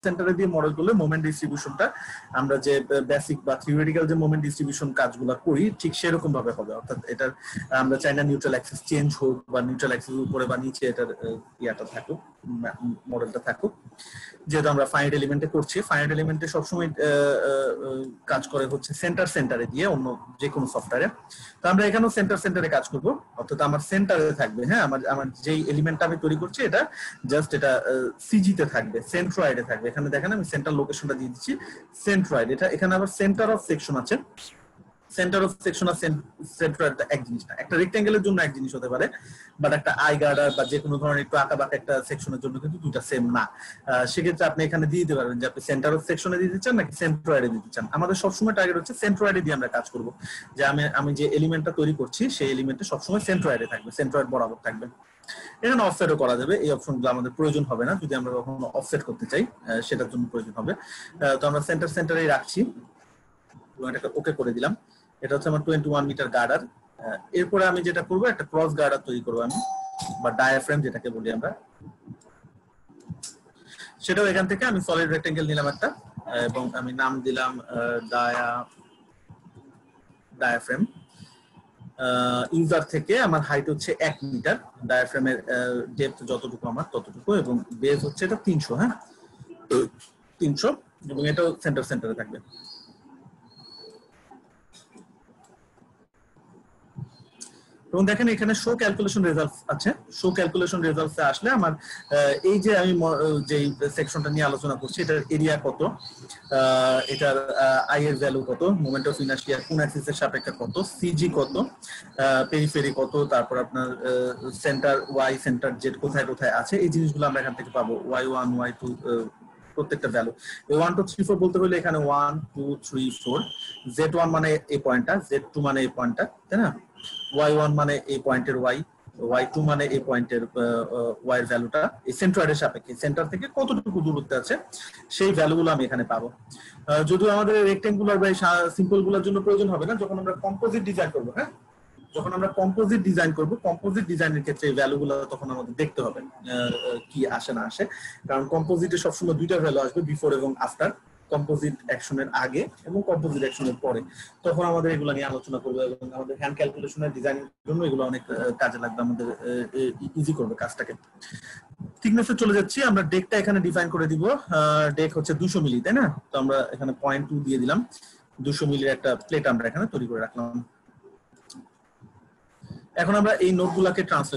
সেন্টারে দিয়ে মডেল করলে মোমেন্ট ডিস্ট্রিবিউশনটা আমরা যে বেসিক বা থিওরিটিক্যাল যে মোমেন্ট ডিস্ট্রিবিউশন কাজগুলো করি ঠিক সেরকম ভাবে হবে। অর্থাৎ এটার আমরা চাই না নিউট্রাল অ্যাক্সিস চেঞ্জ হোক বা নিউট্রাল অ্যাক্সিস উপরে বা নিচে এটার ইয়াটা থাকুক, মডেলটা থাকুক। যেহেতু আমরা ফাইনাইট এলিমেন্টে করছি, ফাইনাইট এলিমেন্টে সবসময় কাজ করে হচ্ছে সেন্টারে দিয়ে অন্য যে কোনো সফটওয়্যারে। তো আমরা এখানেও সেন্টারে কাজ করব, অর্থাৎ আমার সেন্টারে থাকবে। হ্যাঁ, আমার যেই এলিমেন্টটা আমি তৈরি করছি এটা জাস্ট এটা সিজিতে থাকবে, সেন্ট্রয়েডে থাকবে। এখানে দেখেন আমি সেন্টার লোকেশনটা দিয়ে দিচ্ছি সেন্ট্রয়েড। এটা এখানে আবার সেন্টার অফ সেকশন আছে। সেন্টার অফ সেকশন আর সেন্ট্রয়েড এক জিনিস না। একটা রেক্ট্যাঙ্গেলের জন্য এক জিনিস হতে পারে, বাট একটা আই গার্ডার বা যে কোনো ধরনের একটু আঁকা বাঁকা একটা সেকশনের জন্য কিন্তু দুটো সেম না। সেক্ষেত্রে আপনি এখানে দিয়ে দিতে পারবেন যে আপনি সেন্টার অফ সেকশনে দিতে চান নাকি সেন্ট্রয়েডে দিতে চান। আমাদের সবসময় টার্গেট হচ্ছে সেন্ট্রয়েডে দিয়ে আমরা কাজ করব, যে আমি যে এলিমেন্টটা তৈরি করছি সেই এলিমেন্টে সবসময় সেন্ট্রয়েডে থাকবে, সেন্ট্রয়েড বরাবর থাকবে। এখানে অফসেটও করা যাবে, এই অপশনগুলো আমাদের প্রয়োজন হবে না যদি আমরা কখনো অফসেট করতে চাই, সেটার জন্য প্রয়োজন হবে। তো আমরা সেন্টারেই রাখছি, এটাকে ওকে করে দিলাম। এটা হচ্ছে আমার 21 মিটার গার্ডার। এরপরে আমি যেটা করবো একটা ক্রস গার্ডার তৈরি করবো আমি, বা ডায়াফ্রেম যেটাকে বলি আমরা। সেটাও এখান থেকে আমি সলিড রেক্ট্যাঙ্গেল নিলাম একটা, এবং আমি নাম দিলাম ডায়াফ্রেম। ইউজার থেকে আমার হাইট হচ্ছে 1 মিটার, ডায়াফ্রেমের ডেপথ যতটুকু আমার ততটুকু, এবং বেস হচ্ছে এটা 300। হ্যাঁ, 300, এবং এটাও সেন্টারে থাকবে। এবং দেখেন এখানে শো ক্যালকুলেশন রেজাল্টস আছে। শো ক্যালকুলেশন রেজাল্টস এ আসলে আমার এই যে আমি যে সেকশনটা নিয়ে আলোচনা করছি এটার এরিয়া কত, এটার আই এর ভ্যালু কত, মোমেন্ট অফ ইনার্শিয়া কোন অ্যাক্সিসের সাপেক্ষে কত, সিজি কত, পেরিফেরি কত, তারপর আপনার সেন্টার ওয়াই সেন্টার জেড কোথায় কোথায় আছে, এই জিনিসগুলো আমরা এখান থেকে পাবো। Y1 Y2 প্রত্যেকটা ভ্যালু। 1 2 3 4 বলতে হলে এখানে 1 2 3 4, Z1 মানে এই পয়েন্টটা, Z2 মানে এই পয়েন্টটা, তাই না? Y1 মানে এই পয়েন্টের Y, Y2 মানে এই পয়েন্টের Y এর ভ্যালুটা এই সেন্ট্রয়েডের সাপেক্ষে সেন্টার থেকে কতটুকু দূরত্বে আছে সেই ভ্যালুগুলো আমি এখানে পাবো। যদিও আমাদের রেক্ট্যাঙ্গুলার বা সিম্পল গুলোর জন্য প্রয়োজন হবে না, যখন আমরা কম্পোজিট ডিজাইন করবো। হ্যাঁ, যখন আমরা কম্পোজিট ডিজাইন করব, কম্পোজিট ডিজাইনের ক্ষেত্রে এই ভ্যালুগুলো তখন আমাদের দেখতে হবে কি আসে না আসে, কারণ কম্পোজিটে সবসময় দুইটা ভ্যালু আসবে, বিফোর এবং আফটার, কম্পোজিট অ্যাকশনের আগে এবং কম্পোজিট অ্যাকশনের পরে। তখন আমাদের এগুলো নিয়ে আলোচনা করবো, এবং আমাদের হ্যান্ড ক্যালকুলেশনের ডিজাইনের জন্য এগুলো অনেক কাজে লাগবে, আমাদের ইজি করবে কাজটাকে। থিকনেসে চলে যাচ্ছি, আমরা ডেকটা এখানে ডিফাইন করে দিব। ডেক হচ্ছে 200 মিলি, তাই না? তো আমরা এখানে 0.2 দিয়ে দিলাম, 200 মিলির একটা প্লেট আমরা এখানে তৈরি করে রাখলাম। এখন আমরা এই নোটগুলোকে ট্রান্সলেট